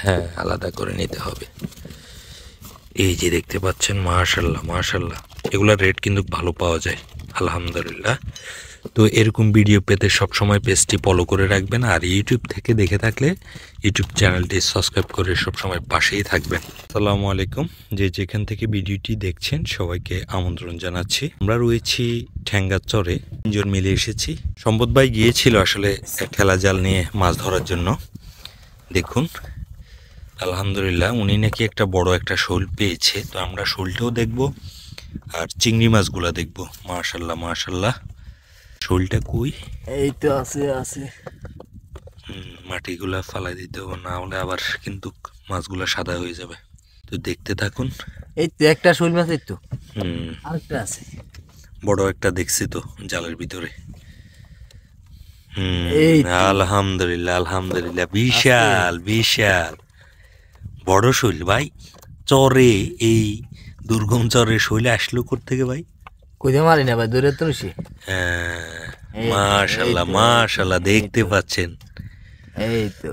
হ্যাঁ, আলাদা করে নিতে হবে। এই যে দেখতে পাচ্ছেন, মাশাল্লাহ মাশাল্লাহ, এগুলা রেট কিন্তু ভালো পাওয়া যায় আলহামদুলিল্লাহ। তো এরকম ভিডিও পেতে সবসময় পেজটি ফলো করে রাখবেন, আর ইউটিউব থেকে দেখে থাকলে ইউটিউব চ্যানেলটি সাবস্ক্রাইব করে সবসময় পাশেই থাকবেন। আসসালামু আলাইকুম, যে যেখান থেকে ভিডিওটি দেখছেন সবাইকে আমন্ত্রণ জানাচ্ছি। আমরা রয়েছি ঠ্যাঙ্গাচরে, তিনজন মিলে এসেছি। সম্পদ ভাই গিয়েছিল আসলে ঠেলা জাল নিয়ে মাছ ধরার জন্য। দেখুন আলহামদুলিল্লাহ, উনি নাকি একটা বড় একটা শোল পেয়েছে। তো আমরা শোলটাও দেখব আর চিংড়ি মাছগুলা দেখব। মাশাল্লাহ মাশাল্লাহ। শোলটা কই? এই তো আছে আছে। মাটিগুলা ফালাই দিতে হবে, না হলে আবার কিন্তু মাছগুলা সাদা হয়ে যাবে। তো দেখতে থাকুন। এই তো একটা শোল মাছ, এই তো হুম, আরেকটা আছে। বড় একটা দেখছি তো জালের ভিতরে। এই তো আলহামদুলিল্লাহ আলহামদুলিল্লাহ, বিশাল বিশাল বড় শৈল ভাই। চরে, এই দুর্গম চরে শৈল আসলো কোত্থেকে ভাই? কইতে মারি না ভাই, দূরে তো নিছি। হ্যাঁ, এই তো, এই মাশাল্লাহ তো, মাশাল্লাহ, এই দেখতে তো, পাচ্ছেন। এই তো।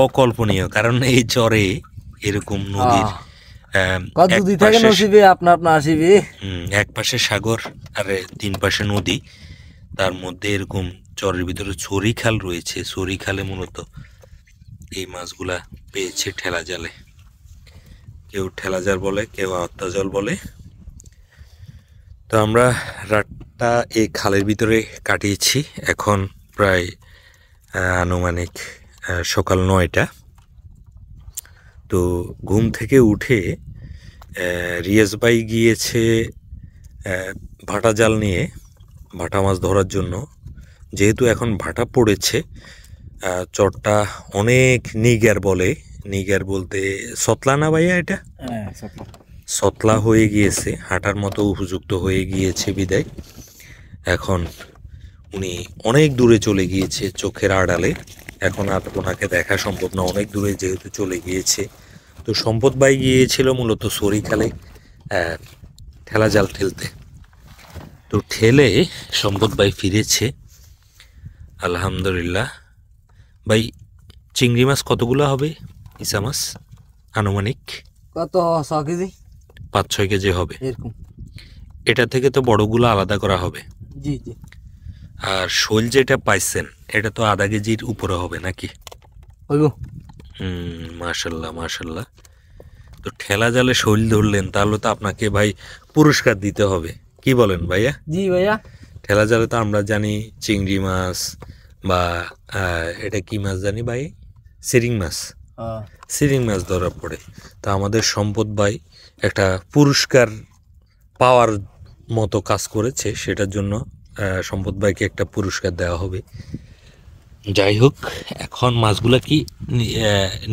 অকল্পনীয়, কারণ এই চরে এরকম নদীর কত এক দুই থাকে পাশে নসিবে, আপনা আপনা আসিবে। এক পাশে সাগর আর তিন পাশে নদী, তার মধ্যে এরকম চরের ভিতরে ছড়ি খাল রয়েছে। ছড়ি খালে মূলত এই মাছগুলা পেয়েছে ঠেলা জালে। কেউ ঠেলা জাল বলে, কেউ আত্মা জাল বলে। তো আমরা রাতটা এই খালের ভিতরে কাটিয়েছি। এখন প্রায় আনুমানিক সকাল 9টা। তো ঘুম থেকে উঠে রিয়াজ ভাই গিয়েছে ভাটা জাল নিয়ে ভাটা মাছ ধরার জন্য। যেহেতু এখন ভাটা পড়েছে, চরটা অনেক নিগার বলে। নিগার বলতে সতলা না ভাইয়া? এটা সতলা হয়ে গিয়েছে, হাঁটার মতো উপযুক্ত হয়ে গিয়েছে বিদায় এখন উনি অনেক দূরে চলে গিয়েছে, চোখের আড়ালে। এখন আর ওনাকে দেখা সম্ভব না, অনেক দূরে যেহেতু চলে গিয়েছে। তো সম্পদ ভাই গিয়েছিল মূলত সরিখালে ঠেলা জাল ঠেলতে। তো ঠেলে সম্পদ ভাই ফিরেছে আলহামদুলিল্লাহ। ভাই, চিংড়ি মাছ কতগুলো হবে? ইসা মাছ আনুমানিক কত 6 কেজি 5-6 কেজি হবে। এরকম। এটা থেকে তো বড়গুলো আলাদা করা হবে। জি জি। আর শোল যেটা পাইছেন এটা তো আধা কেজির উপরে হবে নাকি? হইব। মাশাল্লাহ মাশাল্লাহ। তো ঠেলা জালে শোল ধরলেন, তাহলে তো আপনাকে ভাই পুরস্কার দিতে হবে। কি বলেন ভাইয়া? জি ভাইয়া। ঠেলা জালে তো আমরা জানি চিংড়ি মাছ বা এটা কি মাছ জানি ভাই, সিরিং মাছ। সিরিং মাছ ধরা পড়ে। তা আমাদের সম্পদ ভাই একটা পুরস্কার পাওয়ার মতো কাজ করেছে, সেটার জন্য সম্পদ ভাইকে একটা পুরস্কার দেওয়া হবে। যাই হোক, এখন মাছগুলা কি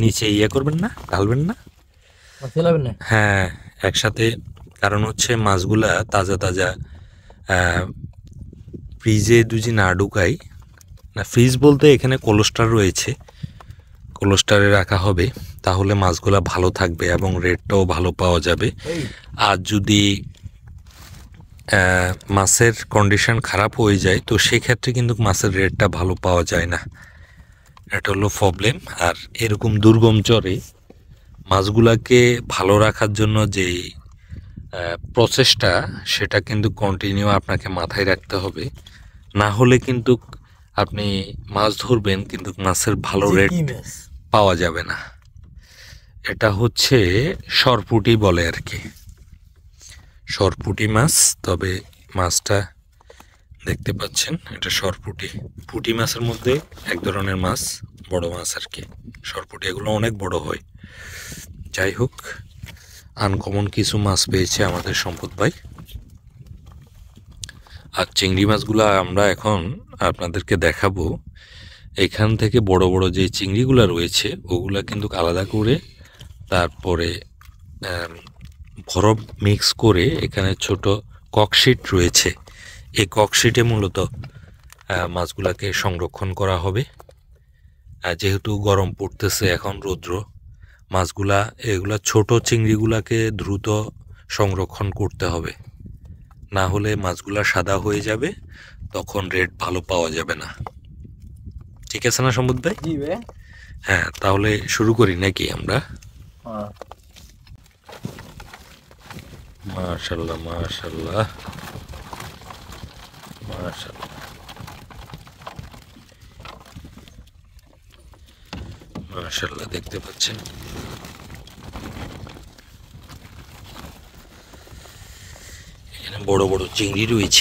নিচে করবেন না, ঢালবেন না? হ্যাঁ, একসাথে। কারণ হচ্ছে মাছগুলা তাজা তাজা, ফ্রিজে দুজি না ঢুকাই না। ফ্রিজ বলতে এখানে কোল্ড রয়েছে, কোল্ড রাখা হবে, তাহলে মাছগুলা ভালো থাকবে এবং রেটটাও ভালো পাওয়া যাবে। আর যদি মাছের কন্ডিশন খারাপ হয়ে যায়, তো সেক্ষেত্রে কিন্তু মাছের রেটটা ভালো পাওয়া যায় না। এটা হলো প্রবলেম। আর এরকম দুর্গম চরে মাছগুলাকে ভালো রাখার জন্য যে প্রসেসটা, সেটা কিন্তু কন্টিনিউ আপনাকে মাথায় রাখতে হবে। না হলে কিন্তু আপনি মাছ ধরবেন কিন্তু মাছের ভালো রেট পাওয়া যাবে না। এটা হচ্ছে সরপুঁটি বলে আর কি, সরপুঁটি মাছ। তবে মাছটা দেখতে পাচ্ছেন, এটা সরপুঁটি। পুঁটি মাছের মধ্যে এক ধরনের মাছ, বড় মাছ আর কি সরপুঁটি। এগুলো অনেক বড় হয়। যাই হোক, আনকমন কিছু মাছ পেয়েছে আমাদের সম্পদ ভাই। আর চিংড়ি মাছগুলো আমরা এখন আপনাদেরকে দেখাবো। এখান থেকে বড় বড় যে চিংড়িগুলো রয়েছে ওগুলা কিন্তু আলাদা করে, তারপরে বরফ মিক্স করে এখানে ছোট ককশিট রয়েছে। এই ককশিটে মূলত মাছগুলাকে সংরক্ষণ করা হবে। যেহেতু গরম পড়তেছে এখন, রৌদ্র, মাছগুলা এগুলা ছোট চিংড়িগুলাকে দ্রুত সংরক্ষণ করতে হবে, না হলে মাছগুলা সাদা হয়ে যাবে, তখন রেট ভালো পাওয়া যাবে না। ঠিক আছে না সম্পদ ভাই? জি ভাই। হ্যাঁ, তাহলে শুরু করি নাকি আমরা? হ্যাঁ মাশাল্লাহ মাশাল্লাহ মাশাল্লাহ মাশাল্লাহ, দেখতে পাচ্ছেন এখানে বড় বড় চিংড়ি রয়েছে।